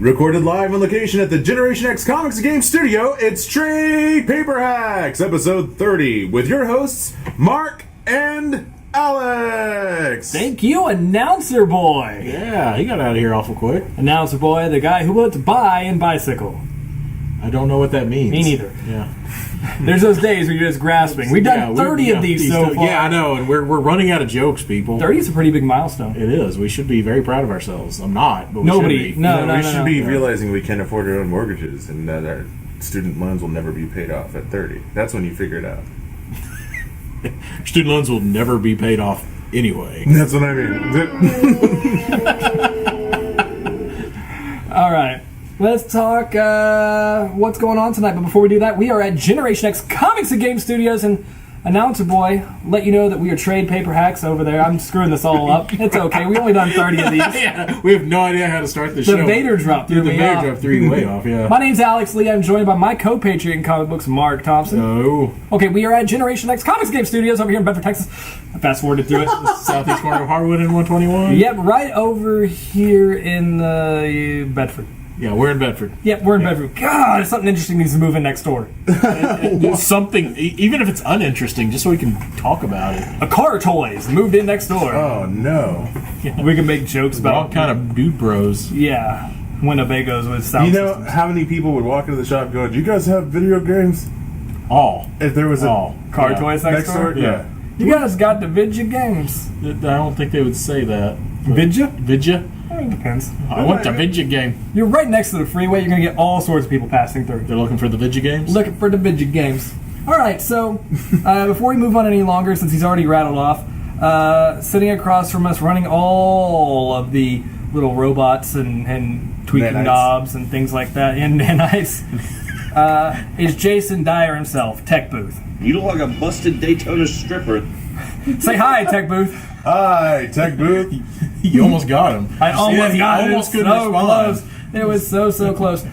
Recorded live on location at the Generation X Comics and Game Studio, it's Trade Paper Hacks, episode 30, with your hosts, Mark and Alex. Thank you, Announcer Boy. Yeah, he got out of here awful quick. Announcer Boy, the guy who went to buy and bicycle. I don't know what that means. Me neither. Yeah. There's those days where you're just grasping. We've done 30 of these so far. Yeah, I know, and we're running out of jokes, people. 30 is a pretty big milestone. It is. We should be very proud of ourselves. I'm not, but we Nobody. should be. No, we should be realizing we can't afford our own mortgages and that our student loans will never be paid off at 30. That's when you figure it out. Student loans will never be paid off anyway. That's what I mean. All right. Let's talk what's going on tonight. But before we do that, we are at Generation X Comics and Game Studios, and Announcer Boy let you know that we are Trade Paper Hacks over there. I'm screwing this all up. It's okay. We only done 30 of these. Yeah, we have no idea how to start the show. The Vader drop threw me off. The Vader drop threw you way off, yeah. My name's Alex Lee. I'm joined by my co-patriot in comic books, Mark Thompson. No. Okay, we are at Generation X Comics Game Studios over here in Bedford, Texas. I fast-forwarded through it. Southeast corner of Harwood and 121? Yep, right over here in Bedford. Yeah, we're in Bedford. Yep, we're in Bedford. God, something interesting needs to move in next door. Something, even if it's uninteresting, just so we can talk about it. A car toys moved in next door. Oh, no. We can make jokes about all kind of dude bros. Yeah, Winnebagos with sound You know systems. how many people would walk into the shop going, do you guys have video games? All. If there was a car toys next door? Yeah. You guys got the Vidya games. I don't think they would say that. Vidya? Vidya? It depends. I want the Vidya game. You're right next to the freeway. You're going to get all sorts of people passing through. They're looking for the Vidya games? Looking for the Vidya games. All right, so before we move on any longer, since he's already rattled off, sitting across from us, running all of the little robots and tweaking Nanites. knobs and things like that, and nanites, is Jason Dyer himself, Tech Booth. You look like a busted Daytona stripper. Say hi, Tech Booth. Hi, Tech Booth. You almost got him. I almost got it. Almost couldn't so respond. close. It was so close.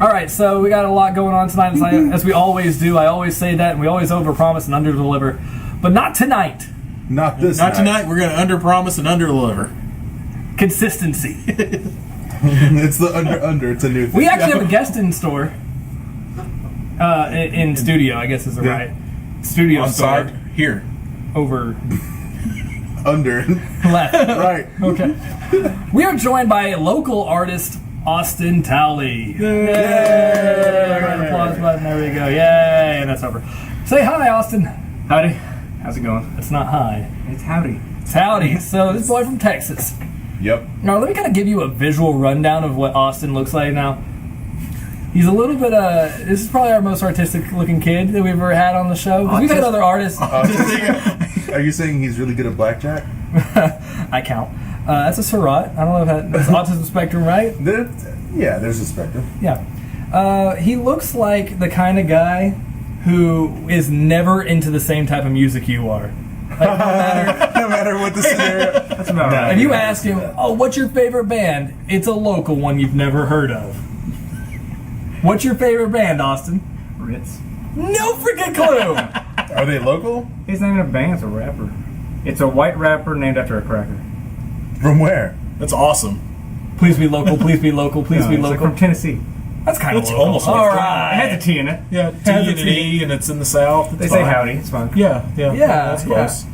All right, so we got a lot going on tonight, as we always do. I always say that, and we always overpromise and underdeliver, but not tonight. Not this Not night. tonight. We're going to underpromise and underdeliver. Consistency. It's the under. It's a new thing. We actually have a guest in store. In studio, I guess is the right studio On store. side here. Over Under. left. Right. Okay. We are joined by local artist Austin Talley. Yay! I got an applause button. There we go. Yay! And that's over. Say hi, Austin. Howdy. How's it going? It's not hi. It's howdy. It's howdy. So this boy from Texas. Yep. Now let me kind of give you a visual rundown of what Austin looks like now. He's a little bit, this is probably our most artistic looking kid that we've ever had on the show. 'Cause we've had other artists. Are you saying he's really good at blackjack? I count. That's a Surratt. I don't know if that's autism spectrum, right? Yeah, there's a spectrum. Yeah. He looks like the kind of guy who is never into the same type of music you are. Like, No matter what the scenario. That's about right. if you ask him, oh, what's your favorite band? It's a local one you've never heard of. What's your favorite band, Austin? Ritz. No freaking clue! Are they local? He's not even a band, it's a rapper. It's a white rapper named after a cracker. From where? That's awesome. Please be local, please be local, please be It's like local. from Tennessee. That's kind of That's local. almost All local. It right. has a T in it. Yeah, T Has a and an T. E, and it's in the South. They say howdy. It's fine. Yeah. That's close.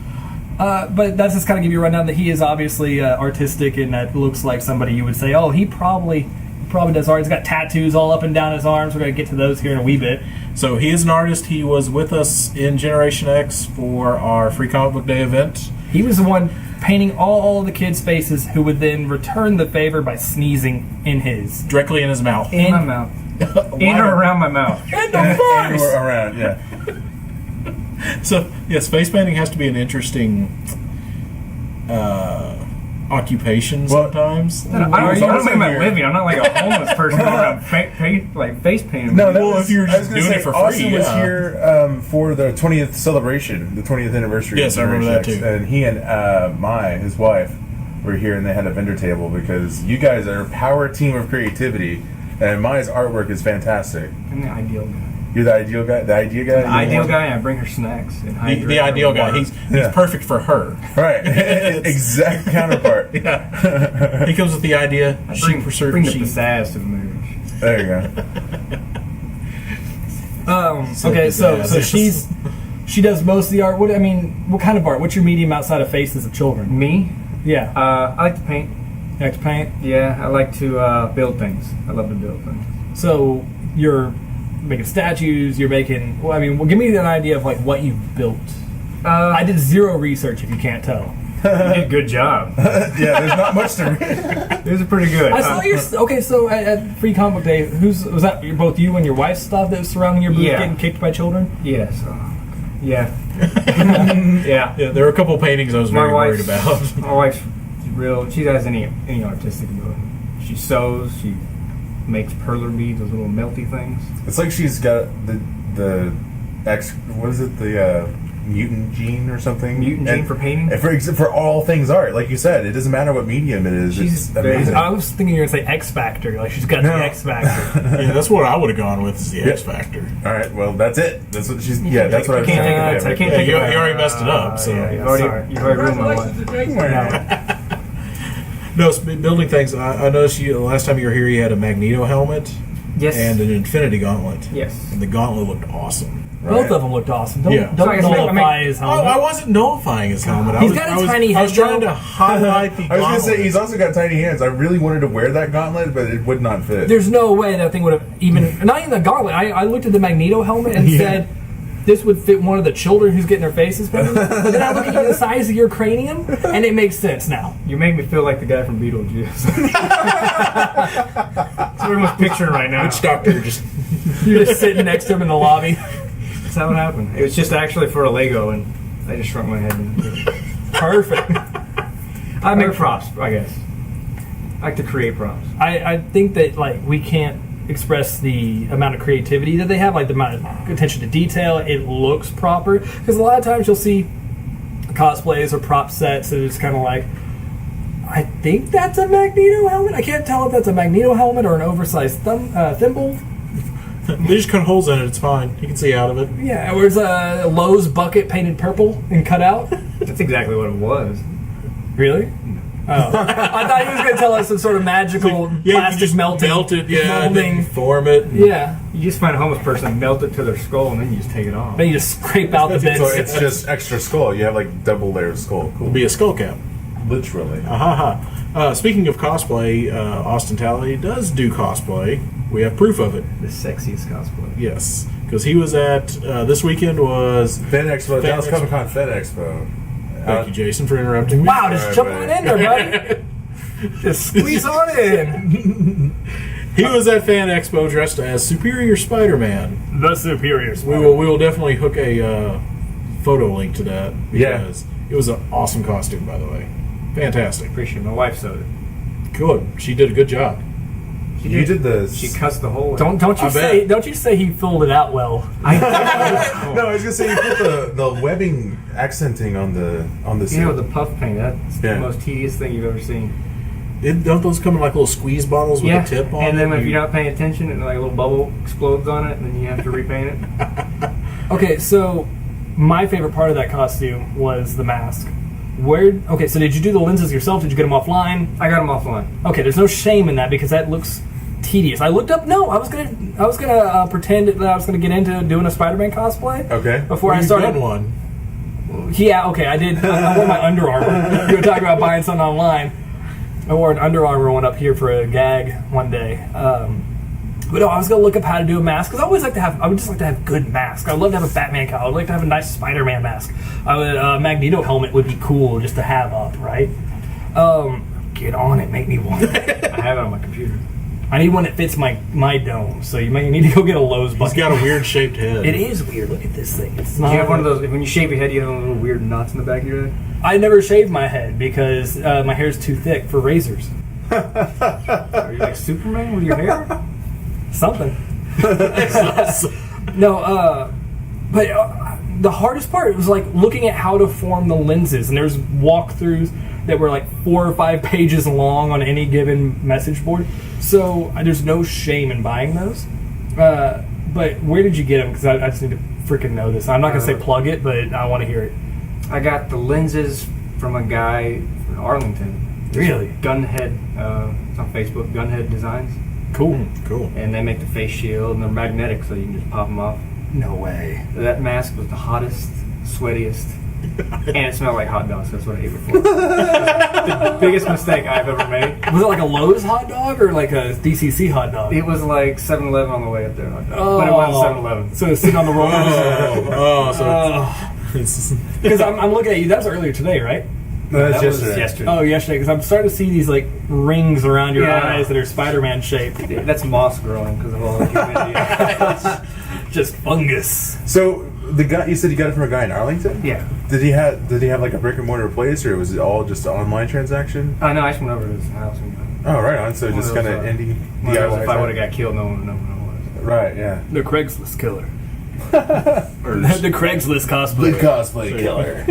But that's just kind of give you a rundown that he is obviously artistic and that looks like somebody you would say, oh, he probably does art. He's got tattoos all up and down his arms. We're going to get to those here in a wee bit. So he is an artist. He was with us in Generation X for our Free Comic Book Day event. He was the one painting all of the kids' faces who would then return the favor by sneezing in his. Directly in his mouth. In my mouth. In or around my mouth. In the face! Or around, yeah. So, yeah, space painting has to be an interesting occupation sometimes. I don't make my living. I'm not like a homeless person going around face painting. No, that Well, was, if you're I was just gonna doing say, it for free, Austin was yeah. here for the 20th celebration, the 20th anniversary. Yes, of I remember Generation that X, too. And he and his wife, were here and they had a vendor table because you guys are a power team of creativity, and Mai's artwork is fantastic. I'm the ideal guy. You're the ideal guy. The idea guy. The ideal guy, and I bring her snacks and hydrate The her ideal with guy. water. He's perfect for her. Right. Exact counterpart. Yeah. He comes with the idea. She for certain. Bring the She pizzazz to the marriage. There you go. Okay, so pizzazz. she does most of the art. What kind of art? What's your medium outside of faces of children? Me? Yeah. I like to paint. You like to paint? Yeah, I like to build things. I love to build things. So you're making statues. You're making. Give me an idea of like what you've built. I did zero research. If you can't tell, You did a good job. Yeah, there's not much to read. It was pretty good. I saw your. Okay, so at Free Comic Book Day, was that both you and your wife's stuff that was surrounding your booth Yeah. getting kicked by children? Yes. Yeah. Yeah. Yeah, there were a couple of paintings I was very worried about. My wife's real. She has any artistic ability. She sews. She makes perler beads, those little melty things. It's like she's got the what is it, the mutant gene or something? Mutant gene for painting? For all things art, like you said, it doesn't matter what medium it is. She's It's amazing. I was thinking you were going to say X Factor. Like she's got the X Factor. Yeah, that's what I would have gone with, is the X Factor. All right, well that's it. That's what she's. Yeah, that's what I was can't thinking. take it. of. I can't Yeah, take you it. already messed it up, so. yeah. You've Sorry. already ruined my life. No, building things. I noticed you last time you were here. You had a Magneto helmet Yes. and an Infinity Gauntlet. Yes. And the gauntlet looked awesome. Both of them looked awesome. Don't, Yeah. don't So I guess nullify his helmet. I wasn't nullifying his helmet. He's got a tiny I was head, trying though. to highlight the I was gonna say gauntlet. he's also got tiny hands. I really wanted to wear that gauntlet, but it would not fit. There's no way that thing would have even. Not even the gauntlet. I looked at the Magneto helmet and said, this would fit one of the children who's getting their faces painted. But then I look at you, the size of your cranium, and it makes sense now. You make me feel like the guy from Beetlejuice. That's what everyone's picturing right now. Which doctor just You're just sitting next to him in the lobby. That's how it happened. It was just actually for a Lego, and I just shrunk my head. Perfect. I make props, I guess. I like to create props. I think that like we can't express the amount of creativity that they have, like the amount of attention to detail. It looks proper because a lot of times you'll see cosplays or prop sets and it's kind of like, I think that's a Magneto helmet. I can't tell if that's a Magneto helmet or an oversized thimble. they just cut holes in it. It's fine. You can see out of it. Yeah, or it's a Lowe's bucket painted purple and cut out. That's exactly what it was. Really? Oh. I thought he was going to tell us some sort of magical you plastic just melting, melt it, and then molding. form it. Yeah. You just find a homeless person, melt it to their skull, and then you just take it off. Then you just scrape out the bits. So it's just extra skull. You have like double layer of skull. Cool. It'll be a skull cap. Literally. Speaking of cosplay, Austin Talley does do cosplay. We have proof of it. The sexiest cosplay. Yes, because he was at this weekend was. Fan Expo. Fan Dallas Expo. Comic Con Fan Expo. Thank you, Jason, for interrupting me. Wow, just Alright, jump buddy. on in there, buddy. Just squeeze on in. He was at Fan Expo dressed as Superior Spider-Man. The superior. We will definitely hook a photo link to that Yeah. because it was an awesome costume, by the way. Fantastic. Appreciate it. My wife sewed it. Good. She did a good job. You did the. She cuts the hole. Don't you say he filled it out well. No, I was gonna say you put the webbing accenting on the suit. You know, the puff paint, that's Yeah. the most tedious thing you've ever seen. Don't those come in like little squeeze bottles with a tip on and it? then if you're not paying attention and like a little bubble explodes on it, and then you have to repaint it. Okay, so my favorite part of that costume was the mask. So did you do the lenses yourself? Did you get them offline? I got them offline. Okay, there's no shame in that because that looks tedious. I looked up. No, I was gonna pretend that I was gonna get into doing a Spider-Man cosplay. Okay. Before I You've started. done one. Yeah. Okay, I did. I wore my Under Armour. You were talking about buying something online. I wore an Under Armour one up here for a gag one day. But no, I was gonna look up how to do a mask because I would just like to have good masks. I'd love to have a Batman cowl. I'd like to have a nice Spider-Man mask. Magneto helmet would be cool just to have up, right? Get on it, make me one. I have it on my computer. I need one that fits my dome. So you might need to go get a Lowe's He's bucket. got a weird shaped head. It is weird. Look at this thing. It's Do not. you have one of those, when you shave your head, you have those little weird knots in the back of your head? I never shave my head because my hair is too thick for razors. Are you like Superman with your hair? Something. No, but the hardest part was like looking at how to form the lenses, and there's walkthroughs that were like 4 or 5 pages long on any given message board. So there's no shame in buying those. But where did you get them? Because I just need to freaking know this. I'm not going to say plug it, but I want to hear it. I got the lenses from a guy in Arlington. Really? Gunhead. It's on Facebook. Gunhead Designs. Cool. Cool. And they make the face shield, and they're magnetic, so you can just pop them off. No way. That mask was the hottest, sweatiest, and it smelled like hot dogs. That's what I ate before. The biggest mistake I've ever made. Was it like a Lowe's hot dog or like a DCC hot dog? It was like 7-Eleven on the way up there. But it wasn't 7-Eleven. So it's sitting on the rollers. Because I'm looking at you. That was earlier today, right? No, that's That was yesterday. yesterday. Oh, yesterday. Because I'm starting to see these like rings around your eyes that are Spiderman shaped. That's moss growing because of all the humidity. Just fungus. So the guy, you said you got it from a guy in Arlington? Yeah. Did he have like a brick and mortar place, or was it all just an online transaction? No, I just went over to his house. And Oh, right on. So One just of those, kind of indie if I DIY. would have got killed, no one would know who I was. Right, yeah. The Craigslist killer. The Craigslist cosplay. The cosplay killer.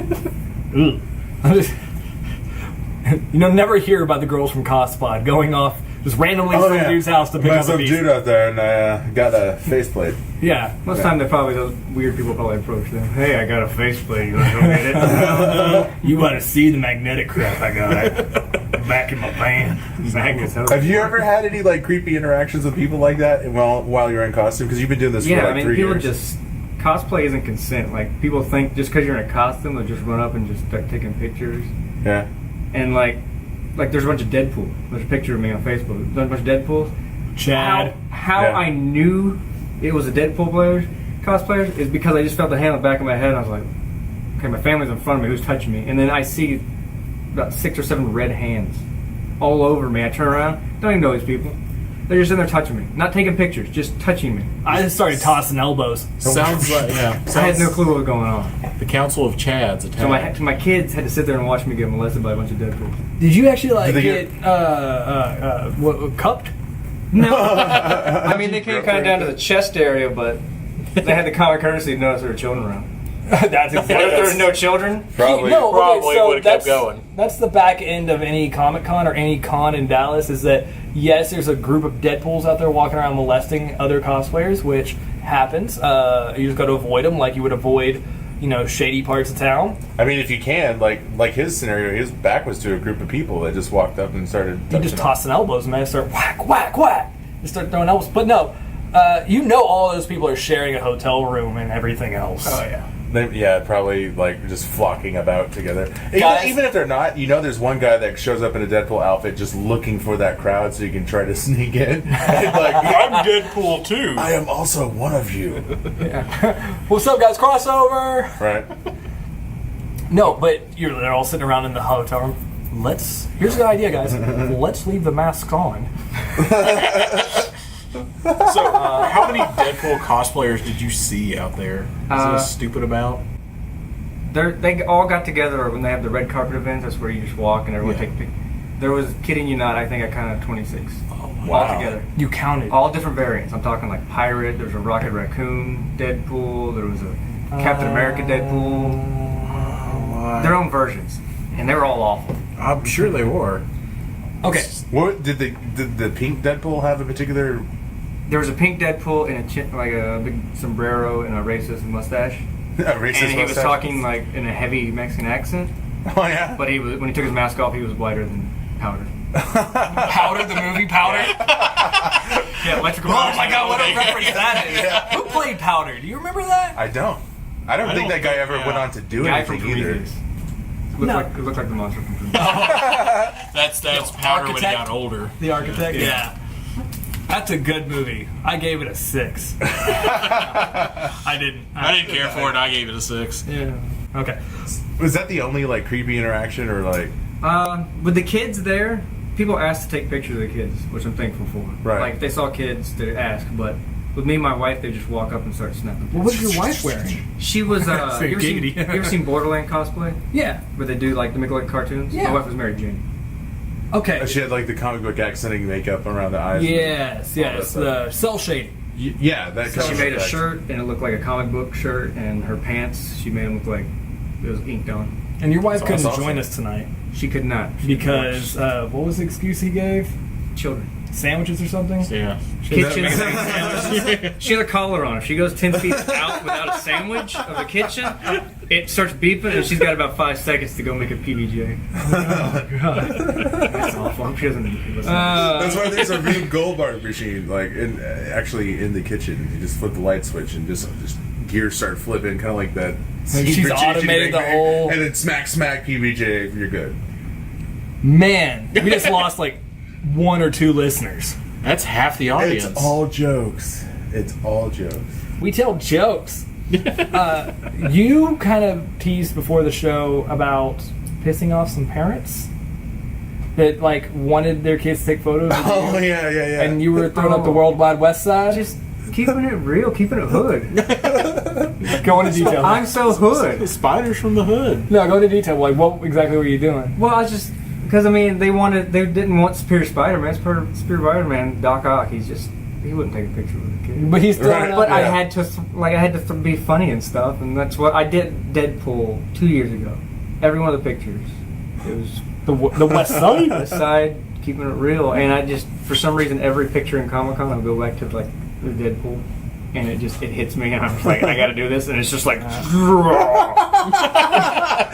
Never hear about the girls from Cospod going off just randomly to some dude's house to pick Met up a some piece. dude out there, and I got a faceplate. Yeah. Most time, they probably those weird people probably approach them. Hey, I got a faceplate. You want to go get it? You want to see the magnetic crap I got back in my van. Magnets. Have you ever had any like creepy interactions with people like that while you're in costume? Because you've been doing this for Yeah, like I mean, 3 people years. just cosplay isn't consent. Like people think just because you're in a costume, they'll just run up and just start taking pictures. Yeah. And like there's a bunch of Deadpool. There's a picture of me on Facebook. There's a bunch of Deadpools. Chad. How Yeah. I knew it was a Deadpool cosplayer is because I just felt the hand on the back of my head. And I was like, okay, my family's in front of me. Who's touching me? And then I see about 6 or 7 red hands all over me. I turn around. Don't even know these people. They're just in there touching me, not taking pictures, just touching me. I just started tossing elbows. Sounds like I had no clue what was going on. the Council of Chads attacked. So my kids had to sit there and watch me get molested by a bunch of Deadpools. Did you actually like Did they get cupped? No, I mean they came kind of down to the chest area, but they had the common courtesy to notice there were children around. That's What if there were no children? Probably. No, okay, Probably so would've kept going. That's the back end of any Comic Con or any con in Dallas. Is that yes, there's a group of Deadpools out there walking around molesting other cosplayers, which happens. You just got to avoid them, like you would avoid, shady parts of town. I mean, if you can, like his scenario, his back was to a group of people that just walked up and started. You just tossing elbows, and they start whack, whack, whack. Just start throwing elbows. But no, all those people are sharing a hotel room and everything else. Oh yeah. Probably like just flocking about together. Guys- Even if they're not, there's one guy that shows up in a Deadpool outfit just looking for that crowd so you can try to sneak in. And like, I'm Deadpool too. I am also one of you. What's up, guys? Crossover. Right. No, but they're all sitting around in the hotel room. Here's a good idea, guys. Let's leave the masks on. So, how many Deadpool cosplayers did you see out there? Is this stupid about? They all got together when they have the red carpet events. That's where you just walk and everyone take a picture. There was, kidding you not, I think I counted 26 all together. You counted. All different variants. I'm talking like Pirate, there's a Rocket Raccoon Deadpool, there was a Captain America Deadpool. Their own versions. And they were all awful. I'm sure they were. Okay. What did the pink Deadpool have a particular? There was a pink Deadpool in a big sombrero and a racist mustache. A racist And he was mustache? talking like in a heavy Mexican accent. Oh yeah. But when he took his mask off, he was whiter than powder. Powder, the movie Powder? Yeah, electrical. Oh my god, what a reference that is. Who played Powder? Do you remember that? I don't think that guy ever went on to do Guy from anything either. Prometheus. It looked like the monster from Prometheus. That's Powder when he got older. The Architect? Yeah. That's a good movie. I gave it a 6. I didn't care for it. I gave it a 6. Yeah. Okay. Was that the only like creepy interaction, or like? With the kids there, people asked to take pictures of the kids, which I'm thankful for. Right. Like, if they saw kids, they'd ask. But with me and my wife, they just walk up and start snapping. What was your wife wearing? She was, you giggity. ever seen Borderland cosplay? Yeah. Where they do, like, the Nickelodeon cartoons? Yeah. My wife was Mary Jane. Okay. She had like the comic book accenting makeup around the eyes. Yes. The cell shading. Yeah, that. So she made a shirt, and it looked like a comic book shirt, and her pants, she made them look like it was inked on. And your wife That's couldn't awesome. join us tonight She could not. because what was the excuse he gave? Children. sandwiches or something. Yeah. Kitchen sandwich. She has a collar on. If she goes 10 feet out without a sandwich of the kitchen, it starts beeping, and she's got about 5 seconds to go make a PBJ. Oh god. That's awful. She doesn't listen. That's why there's a Rube Goldberg machine, like actually in the kitchen. You just flip the light switch and just gears start flipping, kind of like that. And she's automated the whole. And then smack PBJ. You're good. Man, we just lost like 1 or 2 listeners. That's half the audience. It's all jokes. We tell jokes. You kind of teased before the show about pissing off some parents that like wanted their kids to take photos of you. Oh yeah. And you were throwing up the World Wide West Side. Just keeping it real, keeping it hood. Go into detail. I'm so hood. The spiders from the hood. No, go into detail. Like, what exactly were you doing? Well, I just because I mean they didn't want Superior Spider-Man. Superior Spider-Man, Doc Ock. He wouldn't take a picture with a kid. But he's throwing Right. up. But I had to be funny and stuff, and that's what I did. Deadpool 2 years ago. Every one of the pictures, it was the West Side. West Side, keeping it real. And I just, for some reason, every picture in Comic Con, I'll go back to like the Deadpool, and it hits me, and I'm just like, I got to do this, and it's just like,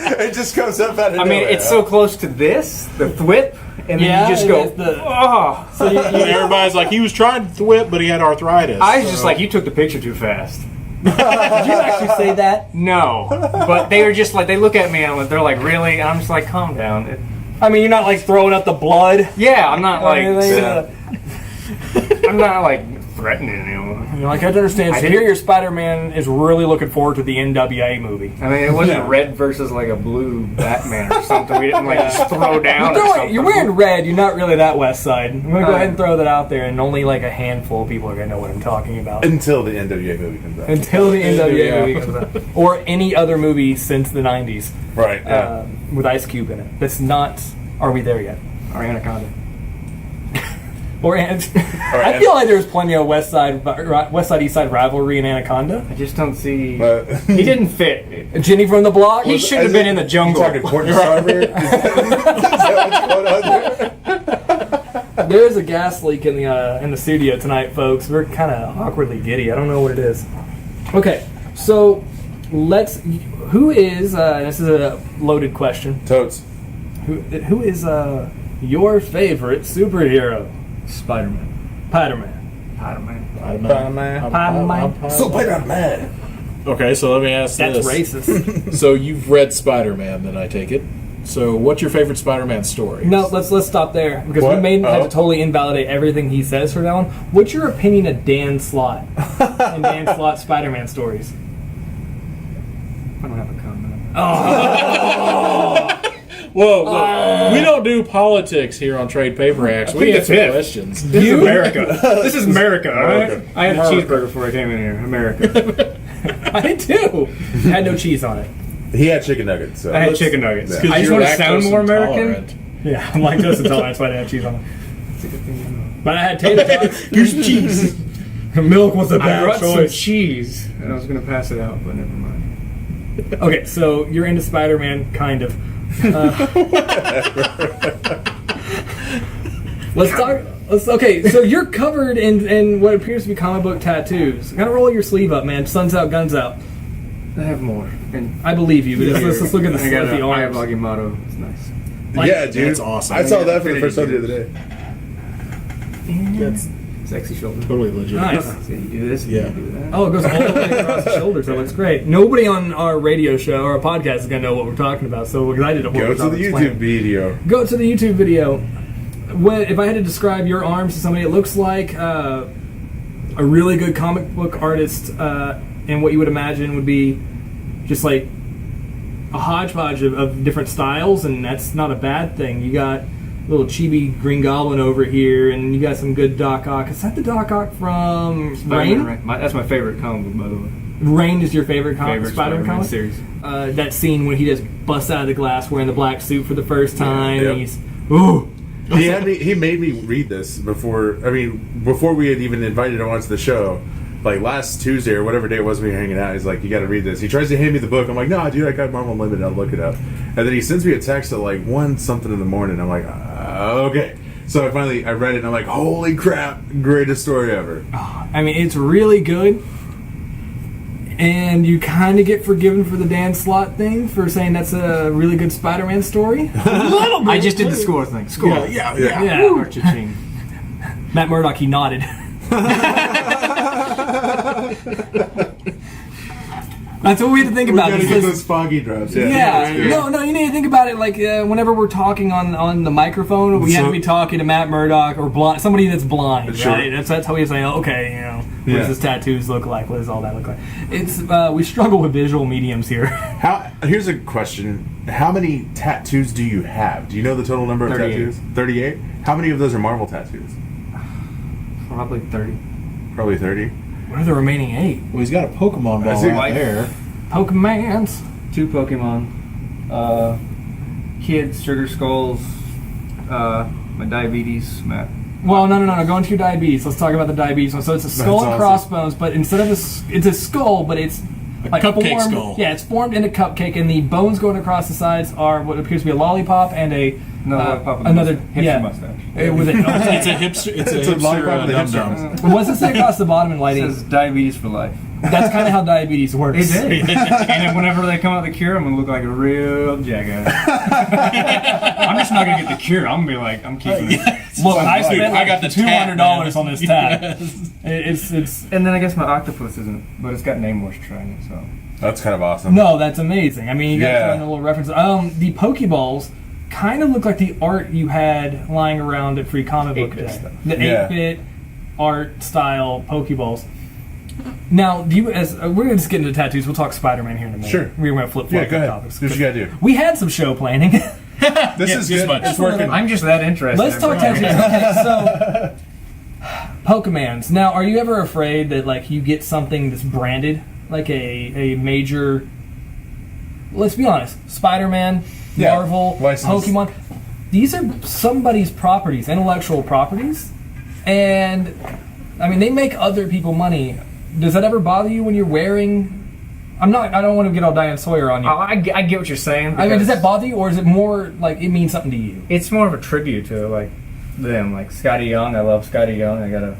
It just comes up out of I mean, nowhere, it's so close to this, the thwip, and then you just go, oh. So you Everybody's like, he was trying to thwip, but he had arthritis. I was just like, you took the picture too fast. did you actually say that? No, but they were just like, they look at me and they're like, really? And I'm just like, calm down. I mean, you're not like throwing up the blood. Yeah, I'm not like, You're I'm not like threatening anyone. like, I have to understand. Superior Spider-Man is really looking forward to the NWA movie. I mean, it wasn't red versus like a blue Batman or something. We didn't like just throw down. You're wearing red. You're not really that West Side. I'm gonna go ahead and throw that out there, and only like a handful of people are gonna know what I'm talking about. until the NWA movie comes out. Until the NWA movie comes out, or any other movie since the '90s, Right. Yeah. with Ice Cube in it. That's not. Are we there yet? Or Anaconda. Or I feel like there was plenty of West Side East Side rivalry in Anaconda. I just don't see. But He didn't fit. Jenny from the Block. He should have been in the jungle. You talking Courtney Sarver? Is that what's going on there? There's a gas leak in the studio tonight, folks. We're kind of awkwardly giddy. I don't know what it is. Okay, so who is? This is a loaded question. Totes. Who is your favorite superhero? Spider-Man. Spider-Man. So Spider-Man. Okay, so let me ask That's this. racist. So you've read Spider-Man, then I take it. So what's your favorite Spider-Man story? No, let's stop there because What? we may have to totally invalidate everything he says from now on. What's your opinion of Dan Slott and Dan Slott's Spider-Man stories? I don't have a comment. Whoa, we don't do politics here on Trade Paper Hacks. We answer questions. This is America. This is America, all right? I had a cheeseburger before I came in here. America. I did too. It had no cheese on it. He had chicken nuggets. So I had chicken nuggets. Yeah. I just You're want to sound lactose more intolerant. American. Yeah, I'm lactose intolerant. That's why I didn't have cheese on it. But I had tater tots. Here's some cheese. Milk was a I bad brought some choice. cheese, and I was going to pass it out, but never mind. Okay, so you're into Spider-Man, kind of. Let's talk. Okay, so you're covered in what appears to be comic book tattoos. Kind of roll your sleeve up, man. Sun's out, guns out. I have more. And I believe you, but let's look at the I got the a arms. Ayavagi motto. It's nice. Yeah, dude. That's awesome. I saw that for the first time the other day. That's sexy shoulder. Totally legit. Nice. So you do this, Yeah. you do that. Oh, it goes all the way across the shoulders. That looks great. Nobody on our radio show or our podcast is going to know what we're talking about, so because I did a Go horrible to job the YouTube explaining. video. Go to the YouTube video. If I had to describe your arms to somebody, it looks like a really good comic book artist, and what you would imagine would be just like a hodgepodge of different styles, and that's not a bad thing. You got a little chibi Green Goblin over here, and you got some good Doc Ock. Is that the Doc Ock from Rain? That's my favorite comic book, by the way. Rain is your favorite Favorite Spider-Man comic? series. That scene when he just busts out of the glass wearing the black suit for the first time, Yeah. and he's, ooh. He made me read this before we had even invited him onto the show. Like last Tuesday or whatever day it was we were hanging out, he's like, "You got to read this." He tries to hand me the book. I'm like, "No, dude, I got Marvel Unlimited. I'll look it up." And then he sends me a text at like 1 something in the morning. I'm like, "Okay." So I read it and I'm like, holy crap, greatest story ever. I mean, it's really good. And you kind of get forgiven for the Dan Slott thing for saying that's a really good Spider-Man story. A little bit. I just did the score thing. Score. Yeah. Cha-ching. Matt Murdock, he nodded. That's what we had to think about. We gotta get those foggy drops. Yeah. No, you need to think about it like whenever we're talking on the microphone, we have to be talking to Matt Murdock or somebody that's blind, sure. right? That's how we say, okay, what does his tattoos look like? What does all that look like? It's we struggle with visual mediums here. Here's a question. How many tattoos do you have? Do you know the total number of 38. tattoos? 38? How many of those are Marvel tattoos? Probably 30. Probably 30. What are the remaining 8? Well, he's got a Pokemon ball see. right there. Pokemans. 2 Pokemon. Kids, Sugar Skulls, my diabetes, Matt. Well, no. Go into your diabetes. Let's talk about the diabetes one. So it's a skull and awesome. crossbones, but instead of it's a skull, but it's like cupcake formed, skull. Yeah, it's formed in a cupcake, and the bones going across the sides are what appears to be a lollipop and another hipster mustache. It was It's a hipster. It's a lollipop with a dum-dum. hipster. What's it say across the bottom in It lighting? says diabetes for life. That's kind of how diabetes works. It did. And then whenever they come out with the cure, I'm gonna look like a real jackass. I'm just not gonna get the cure. I'm gonna be like, I'm keeping it. Look, I Dude, spent I got the $200 on this tab. It's And then I guess my octopus isn't, but it's got Namor's trying it, so. That's kind of awesome. no, that's amazing. I mean, you got Yeah. to throw in a little reference. The Pokeballs kind of look like the art you had lying around at Free Comic Book 8-bit Day. stuff. The Yeah. 8-bit art style Pokeballs. Now, do you? We're just getting into tattoos. We'll talk Spider-Man here in a minute. Sure. We're going to flip Yeah, go ahead. topics. Do what you gotta do. We had some show planning. This is good. much. It's working. I'm just that interested. Let's talk tattoos. Okay, so Pokemans. Now, are you ever afraid that like you get something that's branded like a major? Let's be honest. Spider-Man, Yeah, Marvel, licensed. Pokemon. These are somebody's properties, intellectual properties, and I mean they make other people money. Does that ever bother you when you're wearing? I don't want to get all Diane Sawyer on you. I get what you're saying. I mean, does because that bother you, or is it more like it means something to you? It's more of a tribute to like them, like Scotty Young. I love Scotty Young. I got a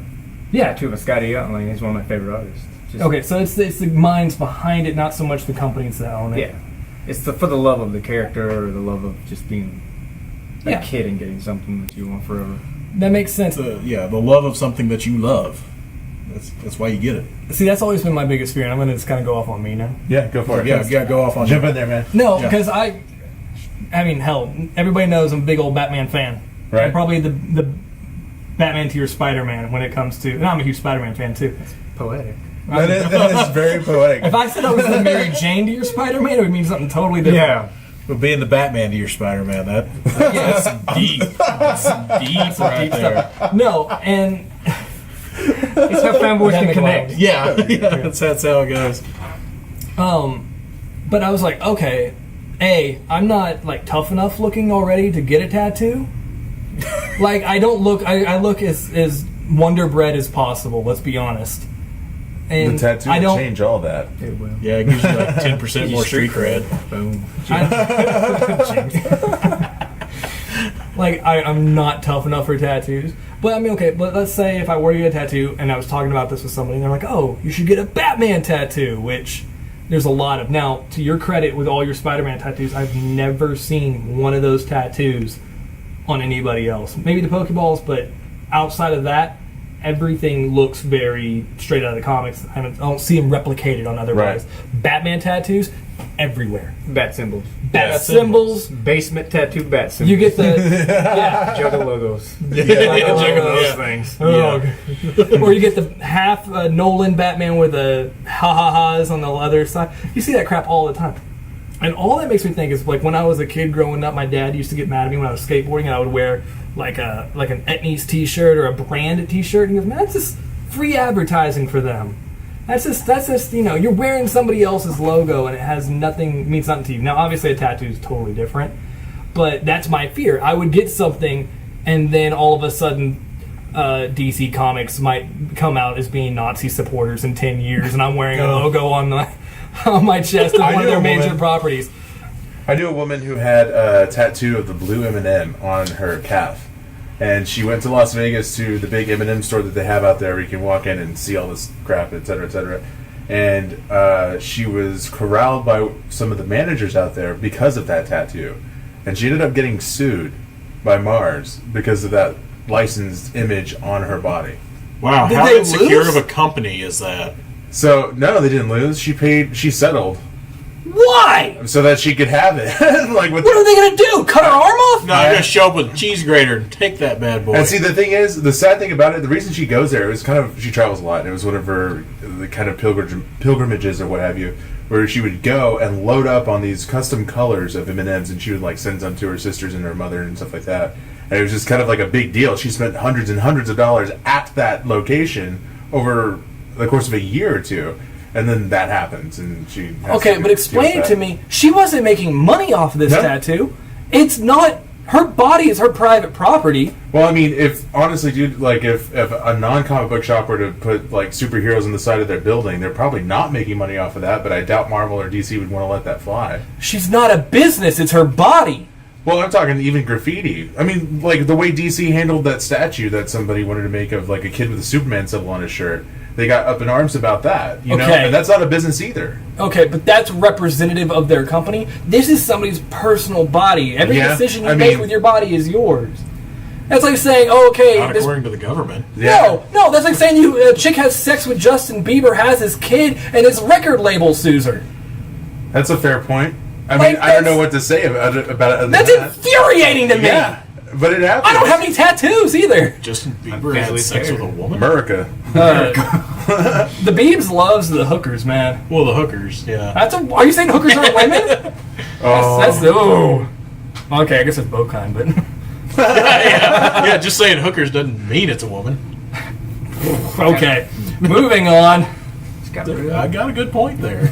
tattoo of a Scotty Young. Like he's one of my favorite artists. Just, Okay, so it's the minds behind it, not so much the companies that own it. Yeah, it's for the love of the character or the love of just being a Yeah. kid and getting something that you want forever. That makes sense. The love of something that you love. That's why you get it. See, that's always been my biggest fear, and I'm going to just kind of go off on me now. Yeah, go for it. Yeah, go off on Jump you. in there, man. No, Yeah. because I mean, hell, everybody knows I'm a big old Batman fan. Right. I'm probably the Batman to your Spider-Man when it comes to... And I'm a huge Spider-Man fan, too. Poetic. That is very poetic. If I said I was the Mary Jane to your Spider-Man, it would mean something totally different. Yeah. But being the Batman to your Spider-Man, that's deep. That's deep right there. No, and... It's how fanboys That can make a lot of connect. Yeah, that's how it goes. But I was like, okay, I'm not like tough enough looking already to get a tattoo. Like I look as Wonder Bread as possible. Let's be honest. And The tattoo I will don't. change all that. It will. Yeah, it gives you like 10% more street cred. Boom. I'm not tough enough for tattoos. But I mean, okay. But let's say if I were to get a tattoo, and I was talking about this with somebody, and they're like, "Oh, you should get a Batman tattoo," which there's a lot of. Now, to your credit, with all your Spider-Man tattoos, I've never seen one of those tattoos on anybody else. Maybe the Pokeballs, but outside of that, everything looks very straight out of the comics. I don't see them replicated on other Right. guys. Batman tattoos everywhere. Bat symbols. Bat symbols. Basement tattoo bat symbols. You get the yeah. Juggle logos. Yeah. Things. Oh. Or you get the half Nolan Batman with the ha-ha-has on the other side. You see that crap all the time. And all that makes me think is like when I was a kid growing up, my dad used to get mad at me when I was skateboarding and I would wear like an Etnies t-shirt or a brand t-shirt. And he goes, man, that's just free advertising for them. That's just you're wearing somebody else's logo and it has means nothing to you. Now obviously a tattoo is totally different, but that's my fear. I would get something and then all of a sudden DC Comics might come out as being Nazi supporters in 10 years and I'm wearing a logo on my chest of I one of knew their a major woman- properties. I knew a woman who had a tattoo of the blue M&M on her calf. And she went to Las Vegas to the big M&M store that they have out there where you can walk in and see all this crap, et cetera, et cetera. And she was corralled by some of the managers out there because of that tattoo. And she ended up getting sued by Mars because of that licensed image on her body. Wow, Did how they insecure lose? of a company is that? So, no, they didn't lose. She settled Why? so that she could have it. Like with What are they going to do? Cut her arm off? No, I'm going to show up with a cheese grater and take that bad boy. And see, the thing is, the sad thing about it, the reason she goes there is kind of, she travels a lot. And it was one of her the kind of pilgrimages or what have you, where she would go and load up on these custom colors of M&Ms, and she would like send some to her sisters and her mother and stuff like that. And it was just kind of like a big deal. She spent hundreds and hundreds of dollars at that location over the course of a year or two. And then that happens, and she has Okay, to but deal explain with to that. me. She wasn't making money off of this No. tattoo. It's not... Her body is her private property. Well, I mean, if honestly, dude, like if a non-comic book shop were to put like superheroes on the side of their building, they're probably not making money off of that. But I doubt Marvel or DC would want to let that fly. She's not a business. It's her body. Well, I'm talking even graffiti. I mean, like the way DC handled that statue that somebody wanted to make of like a kid with a Superman symbol on his shirt. They got up in arms about that, you know, Okay. and that's not a business either. Okay, but that's representative of their company. This is somebody's personal body. Every Yeah, decision you I make mean- with your body is yours. That's like saying, oh, okay, Not this... according to the government. No, that's like saying a chick has sex with Justin Bieber, has his kid, and his record label sues her. That's a fair point. I Like, mean, I don't that's- know what to say about it. Other than That's that. infuriating to me. Yeah, but it happens. I don't have any tattoos either. Justin Bieber had visually sex scared. with a woman? America. The Biebs loves the hookers, man. Well, the hookers, yeah. Are you saying hookers aren't women? Oh, Okay, I guess it's both kind, but Yeah, just saying hookers doesn't mean it's a woman. okay. Moving on. I got a good point there.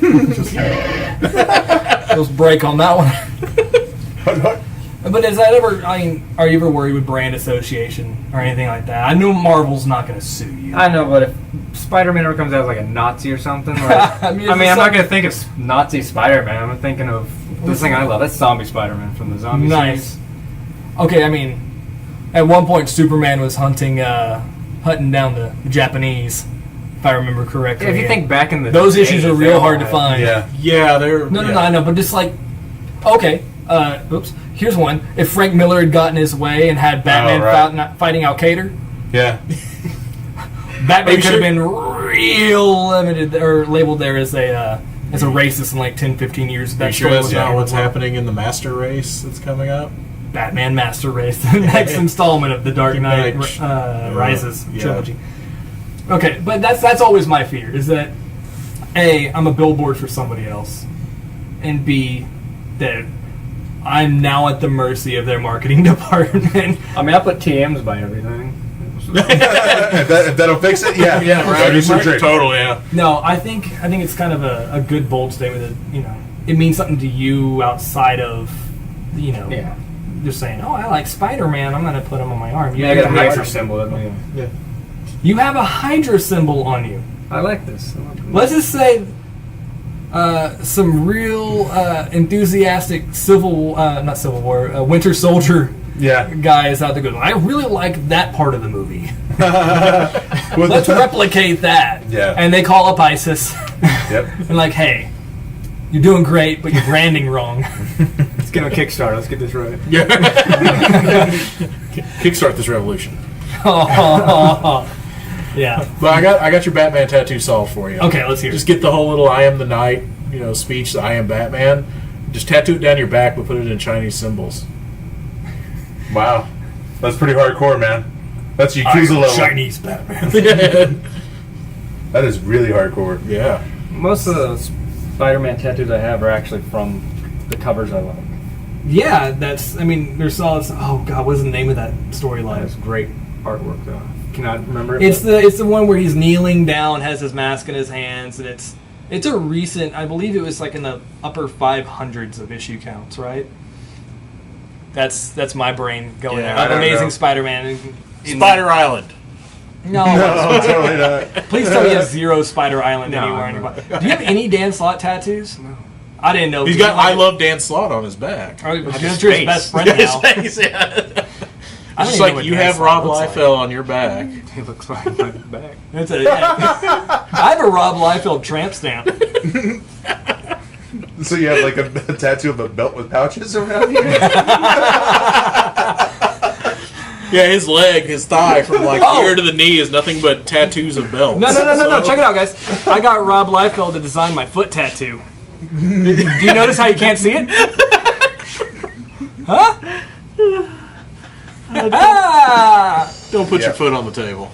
Let's break on that one. But is that ever? I mean, are you ever worried with brand association or anything like that? I know Marvel's not going to sue you. I know, but if Spider-Man ever comes out as like a Nazi or something, like, I I mean, mean, it's I'm not like- going to think of Nazi Spider-Man. I'm thinking of this thing I love. That's Zombie Spider-Man from the Zombie Nice. series. Okay, I mean, at one point Superman was hunting down the Japanese, if I remember correctly. If you think back in the those days, issues are they real all hard to had- find. yeah. Yeah, they're... No, I know, but just like, okay, oops, here's one. If Frank Miller had gotten his way and had Batman right. fighting Al Qaeda, Yeah. Batman you could have sure? been real limited or labeled there as a racist in like 10, 15 years. Are That you sure story that's was not not what's happening in the Master Race that's coming up? Batman Master Race, the next installment of the Dark Knight Rises Yeah. trilogy. Okay, but that's always my fear, is that A, I'm a billboard for somebody else, and B, that I'm now at the mercy of their marketing department. I mean, I put TMs by everything. if that'll fix it, yeah. Yeah, right. That'd be some trick. Totally, yeah. No, I think it's kind of a good bold statement that, it means something to you outside of, Yeah. just saying, oh, I like Spider-Man, I'm going to put him on my arm. Yeah, I got a Hydra symbol. Yeah. You have a Hydra symbol on you. I like this. Let's just say some real enthusiastic not Civil War, Winter Soldier Yeah. guys out there going, I really like that part of the movie. Well, Let's replicate that. Yeah. And they call up ISIS Yep. and like, hey, you're doing great, but you're branding wrong. Let's get on Kickstarter. Let's get this right. Yeah. Kickstart this revolution. Yeah. But I got your Batman tattoo solved for you. Okay, let's hear it. Just get the whole little "I am the night" speech. I am Batman. Just tattoo it down your back, but put it in Chinese symbols. Wow. That's pretty hardcore, man. That's Yakuza level. Chinese Batman. That is really hardcore. Yeah. Most of the Spider-Man tattoos I have are actually from the covers I like. Yeah, there's solid. Oh God, what's the name of that storyline? It's great artwork, though. Cannot remember it. It's the one where he's kneeling down, has his mask in his hands, and it's a recent. I believe it was like in the upper 500s of issue counts, right? That's my brain going Yeah, there. I don't Amazing know. Spider-Man. Spider Island. No, No, totally not. please tell me you have zero Spider Island No, anywhere. no. Do you have any Dan Slott tattoos? No. I didn't know. He's got "I love Dan Slott" on his back. He's your best friend now. His face, yeah. I don't It's even know like what you Dance have Rob looks like. Liefeld on your back. It looks like my back. I have a Rob Liefeld tramp stamp. So you have like a tattoo of a belt with pouches around you? Yeah, his leg, his thigh, from like here to the knee is nothing but tattoos of belts. No. Check it out, guys. I got Rob Liefeld to design my foot tattoo. Do you notice how you can't see it? Huh? Don't put your foot on the table.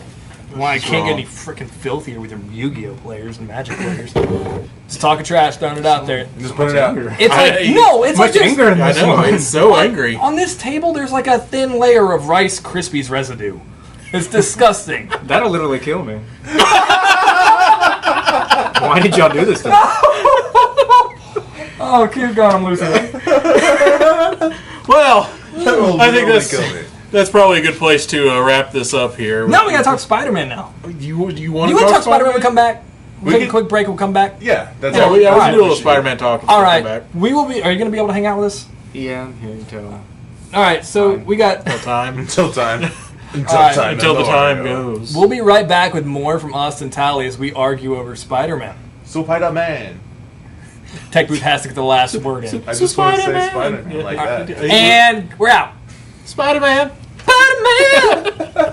Why I can't get any freaking filthier with them Yu-Gi-Oh players and Magic players. Just talking trash, throwing it out there. Just put it out. It's like it's like Much anger in I this know, one. it's so angry. on this table. There's like a thin layer of Rice Krispies residue. It's disgusting. That'll literally kill me. Why did y'all do this to me? Oh, keep going, I'm losing it. Well, I think Kill me. that's probably a good place to wrap this up here. No, we gotta talk Spider-Man now. You want to You want to talk Spider-Man? We come back. We'll take a quick break. We'll come back. Yeah, that's Yeah, all. we Alright. can do a little Spider-Man talk. All Come right. back. We will be. Are you gonna be able to hang out with us? Yeah, I'm here until. All right. So we got. Till time. Until time. Until the time goes. We'll be right back with more from Austin Talley as we argue over Spider-Man. Spider-Man. Tech Booth has to get the last word in. I just want to say Spider-Man. Spider-Man like that. And we're out. Spider-Man. Spider-Man.